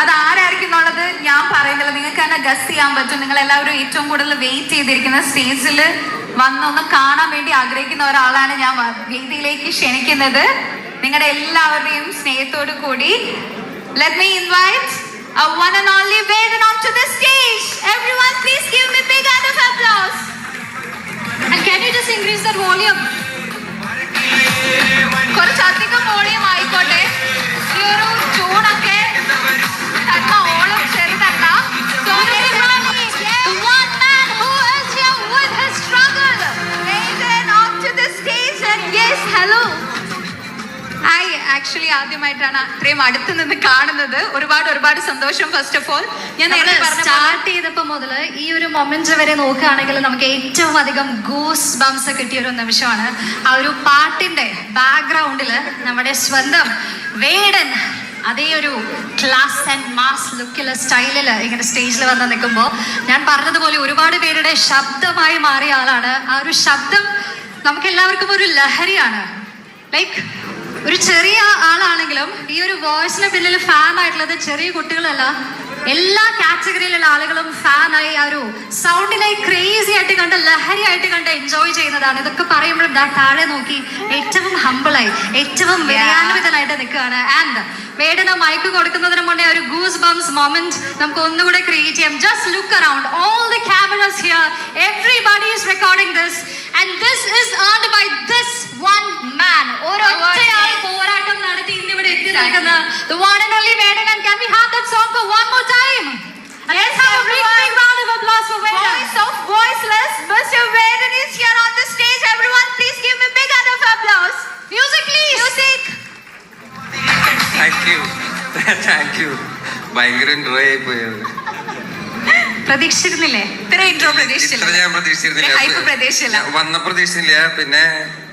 അത് ആരായിരിക്കും എന്നുള്ളത് ഞാൻ പറയുന്നില്ല, നിങ്ങൾക്ക് തന്നെ ഗസ് ചെയ്യാൻ പറ്റും. നിങ്ങൾ എല്ലാവരും ഏറ്റവും കൂടുതൽ വെയിറ്റ് ചെയ്തിരിക്കുന്ന സ്റ്റേജിൽ വന്നൊന്ന് കാണാൻ വേണ്ടി ആഗ്രഹിക്കുന്ന ഒരാളാണ് ഞാൻ വേദിയിലേക്ക് ക്ഷണിക്കുന്നത്. നിങ്ങളുടെ എല്ലാവരുടെയും സ്നേഹത്തോടു കൂടി let me invite our one and only Vedan onto the stage. Everyone please give me big round of applause. And can you just increase that volume? കുറച്ചധികം വോളിയം ആയിക്കോട്ടെ. ഈ ഒരു ട്യൂണൊക്കെ തന്ന ഓളം ചെറുതല്ല. So everybody, the one man who is here with his struggle, Vedan onto the stage. And yes, hello. Actually ആദ്യമായിട്ടാണ് അത്രയും അടുത്ത് നിന്ന് കാണുന്നത്. ഒരുപാട് സന്തോഷം. ഫസ്റ്റ് ഓഫ് ഓൾ ഞാൻ സ്റ്റാർട്ട് ചെയ്തപ്പോൾ മുതൽ ഈ ഒരു മൊമെന്റ് വരെ നോക്കുകയാണെങ്കിൽ നമുക്ക് ഏറ്റവും അധികം ഗൂസ് ബംസ് കിട്ടിയ ഒരു നിമിഷമാണ്. ആ ഒരു പാട്ടിന്റെ ബാക്ക്ഗ്രൗണ്ടിൽ നമ്മുടെ സ്വന്തം വേടൻ അതേ ഒരു ക്ലാസ് ആൻഡ് മാസ് ലുക്കിലെ സ്റ്റൈലിൽ ഇങ്ങനെ സ്റ്റേജിൽ വന്ന് നിൽക്കുമ്പോൾ ഞാൻ പറഞ്ഞതുപോലെ ഒരുപാട് പേരുടെ ശബ്ദമായി മാറിയ ആളാണ്. ആ ഒരു ശബ്ദം നമുക്ക് എല്ലാവർക്കും ഒരു ലഹരിയാണ്. ലൈക്ക് ഒരു ചെറിയ ആളാണെങ്കിലും ഈ ഒരു വോയിസിന് പിന്നിൽ ഫാൻ ആയിട്ടുള്ളത് ചെറിയ കുട്ടികളല്ല, എല്ലാ കാറ്റഗറിയിലുള്ള ആളുകളും ഫാനായി ആ ഒരു സൗണ്ടിനെ ക്രേസി ആയിട്ട് കണ്ട് ലഹരിയായിട്ട് കണ്ട് എൻജോയ് ചെയ്യുന്നതാണ്. ഇതൊക്കെ പറയുമ്പോഴും താഴെ നോക്കി ഏറ്റവും ഹമ്പിളായി ഏറ്റവും വിനയാന്വിതനായിട്ട് നിൽക്കുകയാണ്. ആൻഡ് വേടന മൈക്ക് കൊടുക്കുന്നതിന് മുന്നേ ഒരു ഗൂസ് ബംസ് മൊമെന്റ് നമുക്ക് ഒന്നുകൂടെ ക്രിയേറ്റ് ചെയ്യാം. Just look around all the cameras here, everybody is recording this and this is earned by this one man. ഒരൊറ്റയാൾ പോരാട്ടം നടത്തി ഇന്നിവിടെ എത്തി നിൽക്കുന്ന the one and only Vedan. And can we have that song for one more time? Let's have a big round of applause for Vedan. Voice of voiceless, Mr. Vedan is here on the stage. Everyone please give me a big round of applause. Music please. Music. Thank you. ഭയങ്കര intro ആയി പോയത്. പ്രതീക്ഷിച്ചിരുന്നില്ലേ? ഇത്ര intro പ്രതീക്ഷിച്ചില്ല. ഞാൻ പ്രതീക്ഷിച്ചിരുന്നില്ല, വന്ന പ്രതീക്ഷിച്ചില്ല. പിന്നെ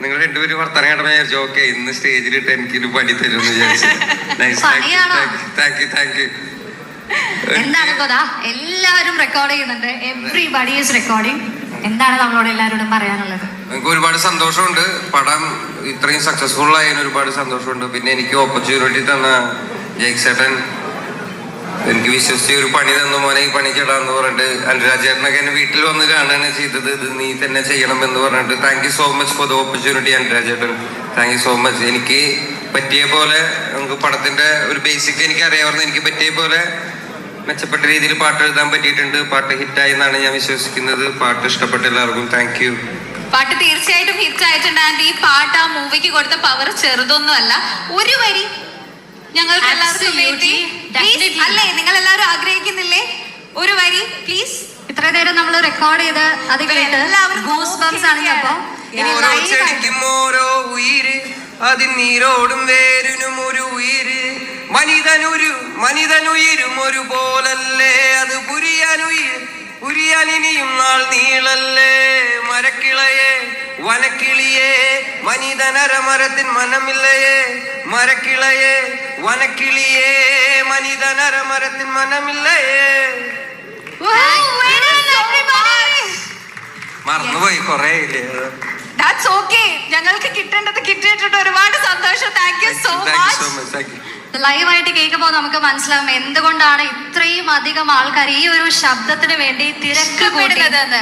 നിങ്ങൾ രണ്ടുപേരും വർത്തമാനം കേട്ടപ്പോൾ ഞാൻ വിചാരിച്ചു ഓക്കെ ഇന്ന് സ്റ്റേജിലിട്ട് എനിക്കൊരു പണി തരുമെന്ന് വിചാരിച്ചു. Thank you. എന്താണ് ഗോദാ, എല്ലാവരും റെക്കോർഡ് ചെയ്യുന്നുണ്ട്. Everybody is recording. എന്താണ് നമ്മളോട് എല്ലാവരോടും പറയാനുള്ളത്? എനിക്ക് ഒരുപാട് സന്തോഷമുണ്ട്. പടം ഇത്രയും സക്സസ്ഫുൾ ആയതിന് ഒരുപാട് സന്തോഷമുണ്ട്. പിന്നെ എനിക്ക് ഓപ്പർച്യൂണിറ്റി തന്ന ജയ്സേട്ടൻ എനിക്ക് വിശ്വസിച്ച് ഒരു പണി തന്നു, മോനെ ഈ പണിക്കിടാന്ന് പറഞ്ഞിട്ട്. അനുരാജ് ചേട്ടനൊക്കെ എന്നെ വീട്ടിൽ വന്ന് കാണുകയാണ് ചെയ്തത്. ഇത് നീ തന്നെ ചെയ്യണമെന്ന് പറഞ്ഞിട്ട് thank you so much for the opportunity Anuraj ചേട്ടൻ. Thank you so much. എനിക്ക് പറ്റിയ പോലെ നമുക്ക് പടത്തിന്റെ ഒരു ബേസിക് എനിക്ക് അറിയാമായിരുന്നു. എനിക്ക് പറ്റിയ പോലെ മെച്ചപ്പെട്ട രീതിയിൽ പാട്ട് എഴുതാൻ പറ്റിയിട്ടുണ്ട്. പാട്ട് ഹിറ്റായി എന്നാണ് ഞാൻ വിശ്വസിക്കുന്നത്. പാട്ട് ഇഷ്ടപ്പെട്ട എല്ലാവർക്കും താങ്ക് യു. പാട്ട് തീർച്ചയായിട്ടും ഹിറ്റ് ആയിട്ടുണ്ട്. ആൻഡ് ഈ പാട്ട് ആ മൂവിക്ക് കൊടുത്ത പവർ ചെറുതൊന്നും അല്ല. ഒരു വരി ഞങ്ങൾക്ക് എല്ലാവർക്കും അല്ലേ, നിങ്ങൾ എല്ലാവരും ആഗ്രഹിക്കുന്നില്ലേ? ഒരു വരി പ്ലീസ്. ഇത്ര നേരം നമ്മൾ റെക്കോർഡ് ചെയ്ത് അത് കേട്ട് ഗൂസ് ബംസ് ആണ്. അപ്പോ ഓരോ ഉയിര് അതിനീരോടും വേരിനും ഒരു ഉയിര് മനിതനുയിരും ഒരു പോലല്ലേ അത് പുരിയാനിനിയും നാൾ നീളല്ലേ മരക്കിളയെ വനക്കിളിയേ മനിതനരമരത്തിൻ മനമില്ലയേ മരക്കിളയെ വനക്കിളിയേ മനിതനരമരത്തിൻ മനമില്ലയേ. മറന്നുപോയി കൊറേ ഇല്ലേ. That's okay. ഞങ്ങൾക്ക് കിട്ടേണ്ടത് കിട്ടിയിട്ടുണ്ട്. ഒരുപാട് സന്തോഷം. Thank you so much. ലൈവായിട്ട് കേൾക്കുമ്പോൾ നമുക്ക് മനസ്സിലാവും എന്തുകൊണ്ടാണ് ഇത്രയും അധികം ആൾക്കാർ ഈ ഒരു ശബ്ദത്തിന് വേണ്ടി തിരക്ക് കൂട്ടുന്നത്.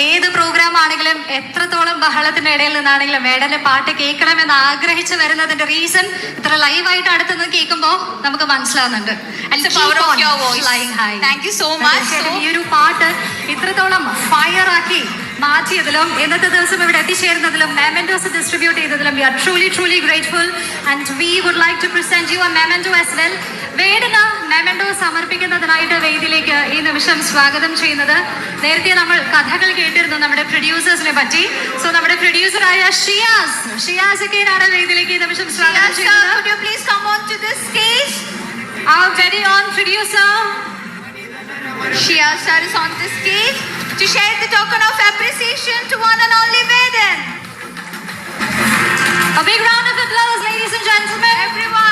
ഏത് പ്രോഗ്രാം ആണെങ്കിലും എത്രത്തോളം ബഹളത്തിന്റെ ഇടയിൽ നിന്നാണെങ്കിലും വേടന്റെ പാട്ട് കേൾക്കണമെന്ന് ആഗ്രഹിച്ചു വരുന്നതിന്റെ റീസൺ ഇത്ര ലൈവായിട്ട് അടുത്തുനിന്ന് കേൾക്കുമ്പോൾ നമുക്ക് മനസ്സിലാവുന്നുണ്ട്. ഈ ഒരു പാട്ട് ഇത്രത്തോളം ഫയർ ആക്കി മാറ്റിയതിലും ഇന്നത്തെ ദിവസം ഇവിടെ എത്തിച്ചേരുന്നതിലും മെമന്റോസ് ഡിസ്ട്രിബ്യൂട്ട് ചെയ്തതിലും we are truly grateful and we would like to present you a memento as well. വേടന മെമന്റോ സമർപ്പിക്കുന്നതിനായിട്ട് വേദിയിലേക്ക് ഈ നിമിഷം സ്വാഗതം ചെയ്യുന്നത്. നേരത്തെ നമ്മൾ കഥകൾ കേട്ടിരുന്നു നമ്മുടെ പ്രൊഡ്യൂസേഴ്സിനെ പറ്റി. സോ നമ്മുടെ പ്രൊഡ്യൂസറായ ഷിയാസ് ഒക്കെയാണ് വേദിയിലേക്ക് ഈ നിമിഷം സ്വാഗതം ചെയ്യുന്നത്. Could you please come on to this stage? Our very own producer Shiyaz sir is on the stage to share the token of appreciation to one and only Vedan. A big round of applause, ladies and gentlemen. Everyone.